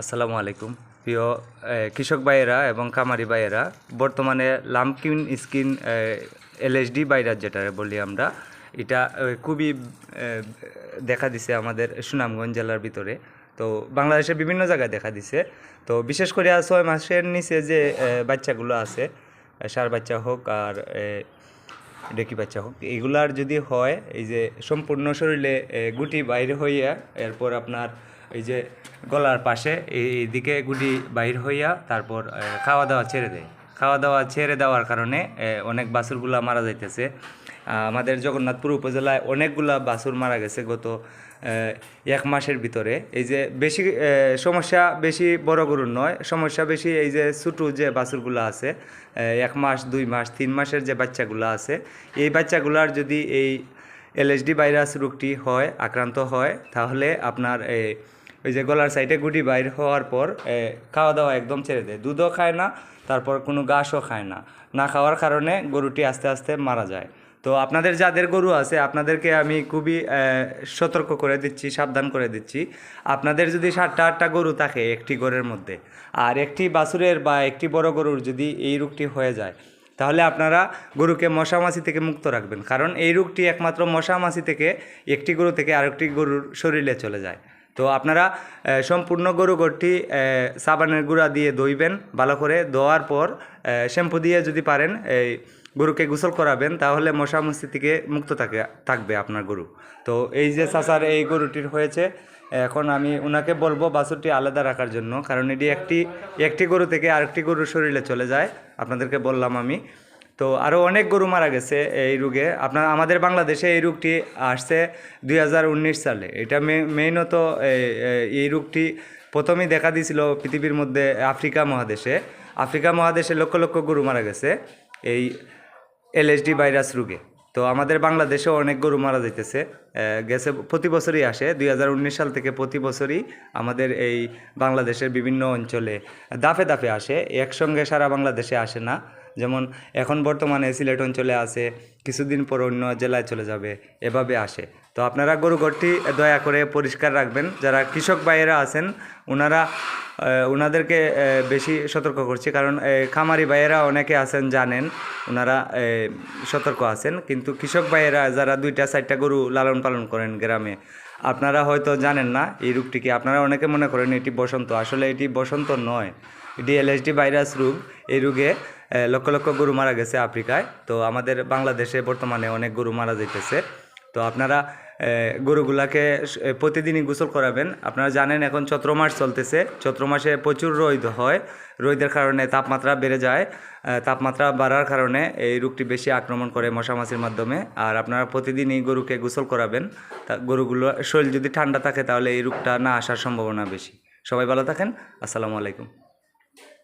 আসসালামু আলাইকুম প্রিয় কৃষক ভাইয়েরা এবং খামারি ভাইয়েরা। বর্তমানে লাম্পকিন স্কিন এলএসডি ভাইরাস যেটা বলি আমরা, এটা খুবই দেখা দিছে আমাদের সুনামগঞ্জ জেলার ভিতরে। তো বাংলাদেশের বিভিন্ন জায়গায় দেখা দিছে। তো বিশেষ করে 6 মাসের নিচে যে বাচ্চাগুলো আছে, ষাঁড় বাচ্চা হোক আর ডেকি বাচ্চা হোক, এগুলার যদি হয় এই যে সম্পূর্ণ শরীরে গুটি বাইরে হইয়া, এরপর আপনার এই যে গলার পাশে এইদিকে গুটি বাইর হইয়া তারপর খাওয়া দাওয়া ছেড়ে দেয়। খাওয়া দাওয়া ছেড়ে দেওয়ার কারণে অনেক বাছুরগুলা মারা যাইতেছে। আমাদের জগন্নাথপুর উপজেলায় অনেকগুলা বাছুর মারা গেছে গত 1 মাসের ভিতরে। এই যে বেশি সমস্যা বেশি বড় গরুর নয়, সমস্যা বেশি এই যে ছোটো যে বাছুরগুলো আছে, 1 মাস 2 মাস 3 মাসের যে বাচ্চাগুলো আছে, এই বাচ্চাগুলার যদি এই এলএসডি ভাইরাস রোগটি হয়, আক্রান্ত হয়, তাহলে আপনার ওই যে গলার সাইডে গুটি বাইর হওয়ার পর খাওয়া দাওয়া একদম ছেড়ে দেয়, দুধও খায় না, তারপর কোনো ঘাসও খায় না। না খাওয়ার কারণে গরুটি আস্তে আস্তে মারা যায়। তো আপনাদের যাদের গরু আছে, আপনাদেরকে আমি খুবই সতর্ক করে দিচ্ছি, সাবধান করে দিচ্ছি। আপনাদের যদি 7টা-8টা গরু থাকে একটি ঘরের মধ্যে, আর একটি বাছুরের বা একটি বড় গরুর যদি এই রোগটি হয়ে যায়, তাহলে আপনারা গরুকে মশামাছি থেকে মুক্ত রাখবেন। কারণ এই রোগটি একমাত্র মশামাছি থেকে একটি গরু থেকে আরেকটি গরুর শরীরে চলে যায়। তো আপনারা সম্পূর্ণ গরু ঘরটি সাবানের গুঁড়া দিয়ে ধুইবেন, ভালো করে ধোয়ার পর শ্যাম্পু দিয়ে যদি পারেন এই গরুকে গোসল করাবেন, তাহলে মশামাছি থেকে মুক্ত থাকবে আপনার গরু। তো এই যে চাচার এই গরুটির হয়েছে, এখন আমি ওনাকে বলবো বাছুরটি আলাদা রাখার জন্য, কারণ এটি একটি গরু থেকে আরেকটি গরুর শরীরে চলে যায়। আপনাদেরকে বললাম আমি। তো আরও অনেক গরু মারা গেছে এই রোগে। আমাদের বাংলাদেশে এই রোগটি আসছে 2019 সালে। এটা মেইনত এই রোগটি প্রথমেই দেখা দিয়েছিল পৃথিবীর মধ্যে আফ্রিকা মহাদেশে লক্ষ লক্ষ গরু মারা গেছে এই এলএসডি ভাইরাস রোগে। তো আমাদের বাংলাদেশেও অনেক গরু মারা যাইতেছে, গেছে প্রতি বছরই আসে। 2019 সাল থেকে প্রতি বছরই আমাদের এই বাংলাদেশের বিভিন্ন অঞ্চলে দাফে দাফে আসে, একসঙ্গে সারা বাংলাদেশে আসে না। যেমন এখন বর্তমানে সিলেট অঞ্চলে আছে, কিছুদিন পর অন্য জেলায় চলে যাবে, এভাবে আসে। তো আপনারা গরু ঘরটি দয়া করে পরিষ্কার রাখবেন। যারা কৃষক ভাইয়েরা আছেন ওনাদেরকে বেশি সতর্ক করছি, কারণ খামারি ভাইয়েরা অনেকে আছেন জানেন, ওনারা সতর্ক আছেন। কিন্তু কৃষক ভাইয়েরা যারা 2টা-4টা গরু লালন পালন করেন গ্রামে, আপনারা হয়তো জানেন না এই রোগটিকে। আপনারা অনেকে মনে করেন এটি বসন্ত, আসলে এটি বসন্ত নয়, এটি এলএসডি ভাইরাস রোগ। এই রোগে লক্ষ লক্ষ গরু মারা গেছে আফ্রিকায়। তো আমাদের বাংলাদেশে বর্তমানে অনেক গরু মারা যাইতেছে। তো আপনারা গরুগুলাকে প্রতিদিনই গোসল করাবেন। আপনারা জানেন এখন চৈত্র মাস চলতেছে, চৈত্র মাসে প্রচুর রোদ হয়, রোদের কারণে তাপমাত্রা বেড়ে যায়। তাপমাত্রা বাড়ার কারণে এই রোগটি বেশি আক্রমণ করে মশামাছির মাধ্যমে। আর আপনারা প্রতিদিনই গরুকে গোসল করাবেন। গরুগুলো শরীর যদি ঠান্ডা থাকে, তাহলে এই রোগটা না আসার সম্ভাবনা বেশি। সবাই ভালো থাকেন। আসসালামু আলাইকুম।